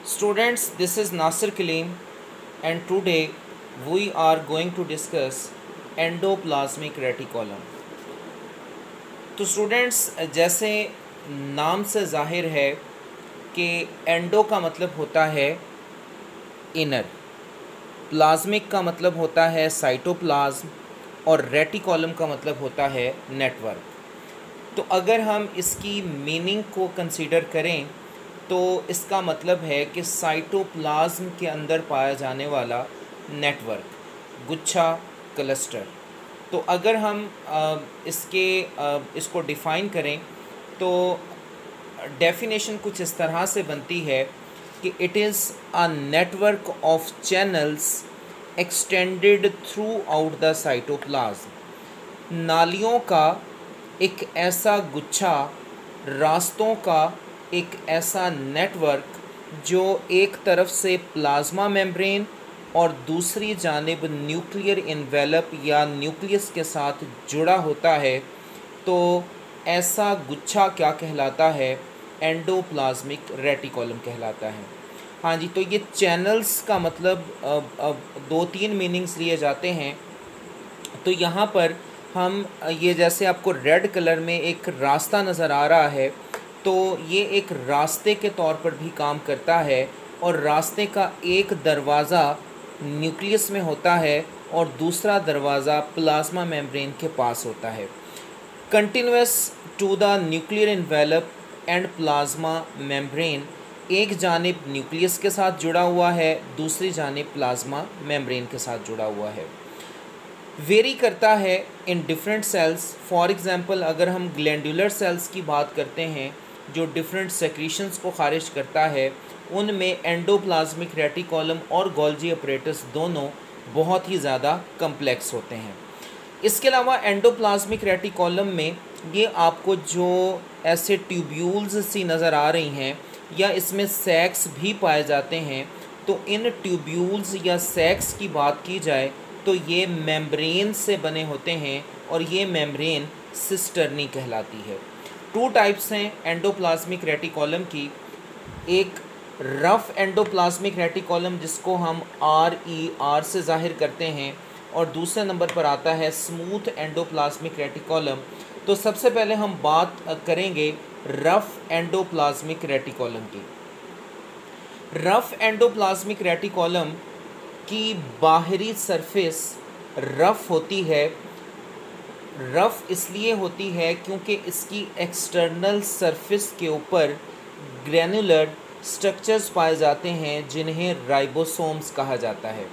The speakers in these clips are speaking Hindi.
Students, this is Nasir Kaleem, and today we are going to discuss endoplasmic reticulum. तो स्टूडेंट्स, जैसे नाम से जाहिर है कि एंडो का मतलब होता है इनर, प्लाज्मिक का मतलब होता है साइटोप्लाज्म और रेटिकॉलम का मतलब होता है नेटवर्क। तो अगर हम इसकी मीनिंग को कंसीडर करें तो इसका मतलब है कि साइटोप्लाज्म के अंदर पाया जाने वाला नेटवर्क, गुच्छा, क्लस्टर। तो अगर हम इसको डिफ़ाइन करें तो डेफिनेशन कुछ इस तरह से बनती है कि it is a network of channels extended through out the cytoplasm. नालियों का एक ऐसा गुच्छा, रास्तों का एक ऐसा नेटवर्क जो एक तरफ से प्लाज्मा मेम्ब्रेन और दूसरी जानिब न्यूक्लियर इन्वेलप या न्यूक्लियस के साथ जुड़ा होता है। तो ऐसा गुच्छा क्या कहलाता है? एंडोप्लाज्मिक रेटिकुलम कहलाता है। हाँ जी, तो ये चैनल्स का मतलब दो तीन मीनिंग्स लिए जाते हैं। तो यहाँ पर हम ये जैसे आपको रेड कलर में एक रास्ता नज़र आ रहा है, तो ये एक रास्ते के तौर पर भी काम करता है और रास्ते का एक दरवाज़ा न्यूक्लियस में होता है और दूसरा दरवाज़ा प्लाज्मा मेम्ब्रेन के पास होता है। Continuous to the nuclear envelope and plasma membrane, एक जानिब न्यूक्लियस के साथ जुड़ा हुआ है, दूसरी जानिब प्लाज्मा मेम्ब्रेन के साथ जुड़ा हुआ है। वेरी करता है in different cells. For example, अगर हम ग्लैंडुलर सेल्स की बात करते हैं जो डिफरेंट सेक्रीशंस को खारिज करता है, उनमें एंडोप्लाज्मिक रेटिकुलम और गोल्जी अपरेटस दोनों बहुत ही ज़्यादा कम्प्लेक्स होते हैं। इसके अलावा एंडोप्लाज्मिक रेटिकुलम में ये आपको जो ऐसे ट्यूब्यूल्स सी नज़र आ रही हैं या इसमें सैक्स भी पाए जाते हैं, तो इन ट्यूब्यूल्स या सैक्स की बात की जाए तो ये मेम्ब्रेन से बने होते हैं और ये मेम्ब्रेन सिस्टर्नी कहलाती है। टू टाइप्स हैं एंडोप्लाज्मिक रेटिकुलम की। एक रफ़ एंडोप्लाज्मिक रेटिकुलम जिसको हम RER से ज़ाहिर करते हैं, और दूसरे नंबर पर आता है स्मूथ एंडोप्लाज्मिक रेटिकुलम। तो सबसे पहले हम बात करेंगे रफ़ एंडोप्लाज्मिक रेटिकुलम की। रफ़ एंडोप्लाज्मिक रेटिकुलम की बाहरी सरफेस रफ़ होती है। रफ़ इसलिए होती है क्योंकि इसकी एक्सटर्नल सरफेस के ऊपर ग्रैनुलर स्ट्रक्चर्स पाए जाते हैं जिन्हें राइबोसोम्स कहा जाता है।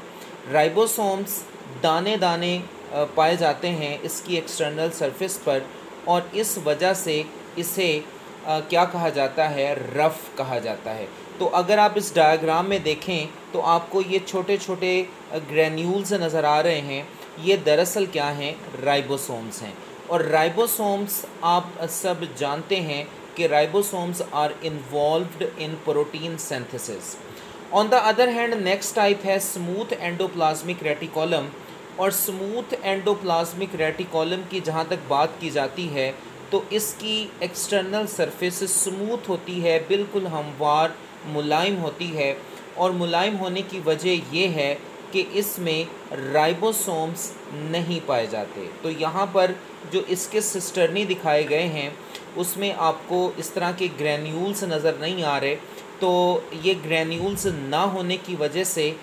राइबोसोम्स दाने दाने पाए जाते हैं इसकी एक्सटर्नल सरफेस पर, और इस वजह से इसे क्या कहा जाता है? रफ़ कहा जाता है। तो अगर आप इस डायग्राम में देखें तो आपको ये छोटे छोटे ग्रैन्यूल्स नज़र आ रहे हैं। ये दरअसल क्या हैं? राइबोसोम्स हैं। और राइबोसोम्स आप सब जानते हैं कि ribosomes are involved in protein synthesis. On the other hand, next type है स्मूथ एंडोप्लाज्मिक रेटिकुलम। और स्मूथ एंडोप्लाज्मिक रेटिकुलम की जहाँ तक बात की जाती है तो इसकी एक्सटर्नल सरफेस स्मूथ होती है, बिल्कुल हमवार, मुलायम होती है। और मुलायम होने की वजह ये है कि इसमें राइबोसोम्स नहीं पाए जाते। तो यहाँ पर जो इसके सिस्टर्नी दिखाए गए हैं उसमें आपको इस तरह के ग्रैन्यूल्स नज़र नहीं आ रहे। तो ये ग्रैन्यूल्स ना होने की वजह से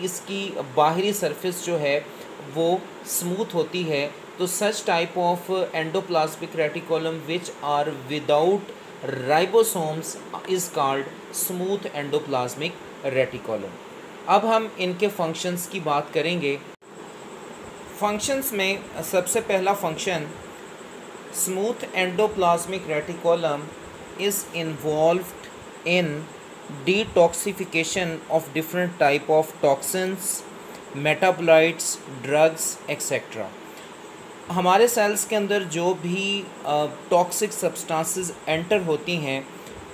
इसकी बाहरी सरफेस जो है वो स्मूथ होती है। तो such type of endoplasmic reticulum which are without ribosomes is called smooth endoplasmic reticulum. अब हम इनके फंक्शंस की बात करेंगे। फंक्शंस में सबसे पहला function, smooth endoplasmic reticulum is involved in detoxification of different type of toxins, metabolites, drugs, etc. हमारे सेल्स के अंदर जो भी टॉक्सिक सब्सटेंसेस एंटर होती हैं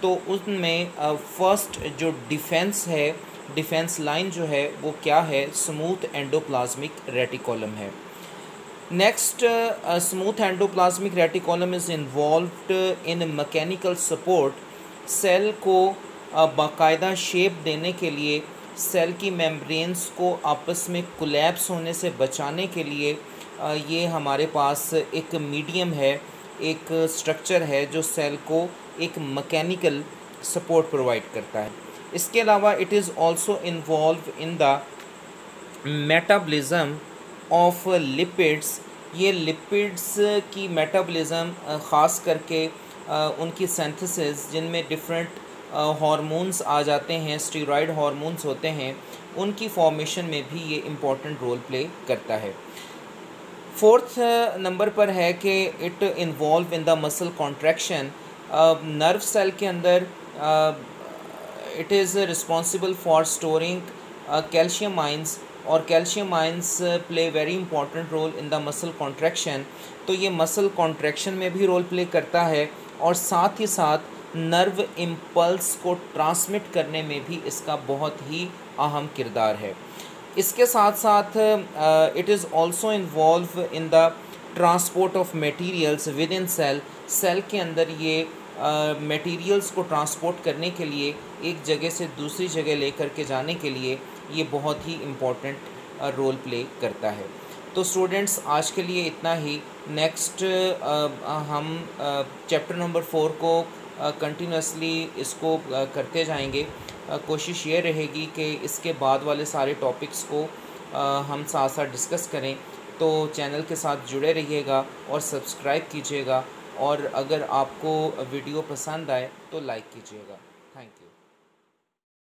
तो उनमें फर्स्ट जो डिफेंस है, डिफेंस लाइन जो है वो क्या है? स्मूथ एंडोप्लाज्मिक रेटिकुलम है। Next, smooth endoplasmic reticulum is involved in mechanical support. Cell को बाकायदा शेप देने के लिए, सेल की मेम्ब्रेन्स को आपस में कोलैप्स होने से बचाने के लिए ये हमारे पास एक मीडियम है, एक स्ट्रक्चर है जो सेल को एक मैकेनिकल सपोर्ट प्रोवाइड करता है। इसके अलावा it is also involve in the metabolism of lipids. ये लिपिड्स की मेटाबॉलिज्म ख़ास करके उनकी सिंथेसिस, जिनमें डिफरेंट हार्मोन्स आ जाते हैं, स्टेरॉयड हार्मोन्स होते हैं, उनकी फॉर्मेशन में भी ये इम्पॉर्टेंट रोल प्ले करता है। फोर्थ नंबर पर है कि it involve in the muscle contraction. Nerve cell के अंदर it is responsible for storing calcium ions, और calcium ions play very important role in the muscle contraction. तो ये मसल कॉन्ट्रैक्शन में भी रोल प्ले करता है और साथ ही साथ नर्व इम्पल्स को ट्रांसमिट करने में भी इसका बहुत ही अहम किरदार है। इसके साथ साथ it is also involve in the transport of materials within cell. Cell के अंदर ये मटेरियल्स को ट्रांसपोर्ट करने के लिए, एक जगह से दूसरी जगह लेकर के जाने के लिए ये बहुत ही इम्पोर्टेंट रोल प्ले करता है। तो स्टूडेंट्स, आज के लिए इतना ही। नेक्स्ट हम चैप्टर नंबर 4 को कंटिन्यूसली इसको करते जाएंगे। कोशिश ये रहेगी कि इसके बाद वाले सारे टॉपिक्स को हम साथ साथ डिस्कस करें। तो चैनल के साथ जुड़े रहिएगा और सब्सक्राइब कीजिएगा, और अगर आपको वीडियो पसंद आए तो लाइक कीजिएगा। Thank you.